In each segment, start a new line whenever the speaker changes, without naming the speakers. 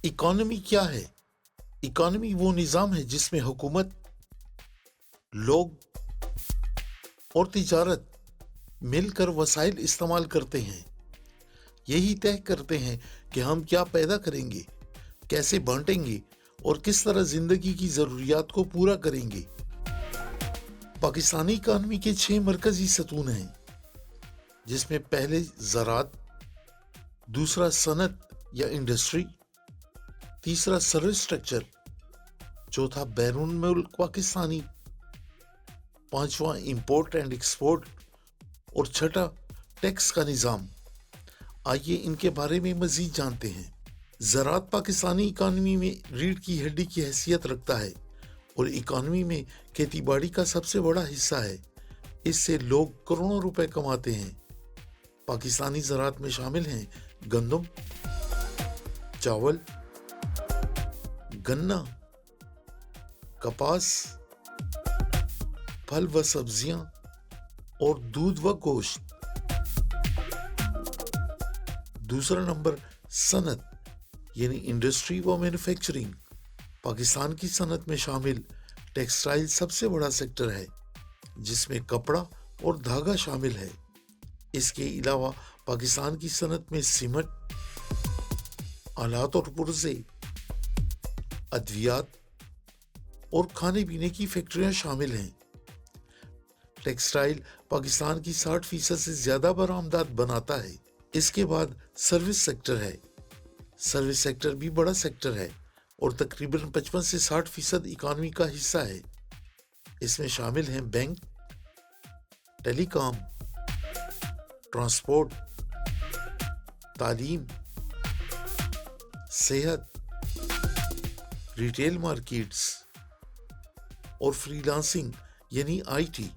Economy क्या है? Economy वो निज़ाम है जिसमें हुकूमत, लोग और तिजारत मिलकर वसाइल इस्तेमाल करते हैं। यही तय करते हैं कि हम क्या पैदा करेंगे, कैसे बांटेंगे और किस तरह जिंदगी की ज़रूरियात को पूरा करेंगे। पाकिस्तानी इकॉनमी के 6 मरकजी सतून हैं, जिसमें पहले ज़राअत, दूसरा सनत या इंडस्ट्री, तीसरा सर्विस स्ट्रक्चर, चौथा बैरून मुल्क पाकिस्तानी, पांचवा इंपोर्ट एंड एक्सपोर्ट और छठा टैक्स का निज़ाम। आइए इनके बारे में मज़ीद जानते हैं। ज़राअत पाकिस्तानी इकानमी में रीढ़ की हड्डी की हैसियत रखता है और इकानमी में खेती बाड़ी का सबसे बड़ा हिस्सा है। इससे लोग करोड़ों रुपए कमाते हैं। पाकिस्तानी ज़राअत में शामिल हैं गंदम, चावल, गन्ना, कपास, फल व सब्जियां और दूध व गोश्त। दूसरा नंबर सनत यानी इंडस्ट्री व मैन्युफैक्चरिंग। पाकिस्तान की सनत में शामिल टेक्सटाइल सबसे बड़ा सेक्टर है, जिसमें कपड़ा और धागा शामिल है। इसके अलावा पाकिस्तान की सनत में सीमेंट, आलात और पुर्जे, अद्वियात और खाने पीने की फैक्ट्रियां शामिल हैं। टेक्सटाइल पाकिस्तान की 60% से ज्यादा बरामदात बनाता है। इसके बाद सर्विस सेक्टर है। सर्विस सेक्टर भी बड़ा सेक्टर है और तकरीबन 55 से 60% इकानमी का हिस्सा है। इसमें शामिल हैं बैंक, टेलीकॉम, ट्रांसपोर्ट, तालीम, सेहत, रिटेल मार्केट्स और फ्रीलांसिंग यानी आईटी।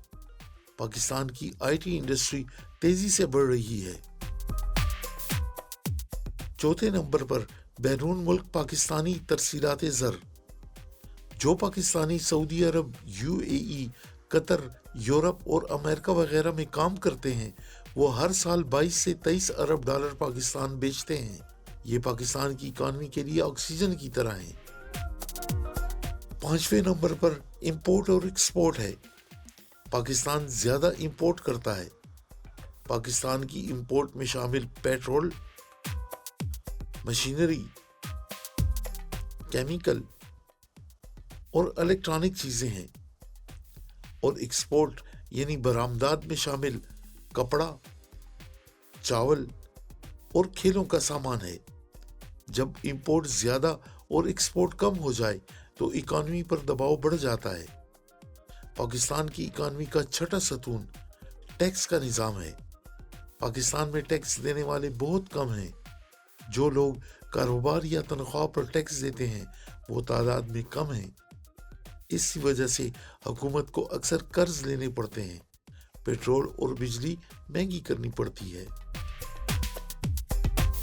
पाकिस्तान की आईटी इंडस्ट्री तेजी से बढ़ रही है। चौथे नंबर पर बैरून मुल्क पाकिस्तानी तरसीलात ज़र। जो पाकिस्तानी सऊदी अरब, यूएई, कतर, यूरोप और अमेरिका वगैरह में काम करते हैं, वो हर साल 22 से 23 अरब डॉलर पाकिस्तान बेचते हैं। ये पाकिस्तान की इकानमी के लिए ऑक्सीजन की तरह है। 5वें नंबर पर इंपोर्ट और एक्सपोर्ट है। पाकिस्तान ज्यादा इंपोर्ट करता है। पाकिस्तान की इंपोर्ट में शामिल पेट्रोल, मशीनरी, केमिकल और इलेक्ट्रॉनिक चीजें हैं। और एक्सपोर्ट यानी बरामदात में शामिल कपड़ा, चावल और खेलों का सामान है। जब इंपोर्ट ज्यादा और एक्सपोर्ट कम हो जाए तो इकानमी पर दबाव बढ़ जाता है। पाकिस्तान की इकानमी का छठा सतून टैक्स का निज़ाम है। पाकिस्तान में टैक्स देने वाले बहुत कम हैं। जो लोग कारोबार या तनख्वाह पर टैक्स देते हैं वो तादाद में कम हैं। इसी वजह से हुकूमत को अक्सर कर्ज लेने पड़ते हैं। पेट्रोल और बिजली महंगी करनी पड़ती है।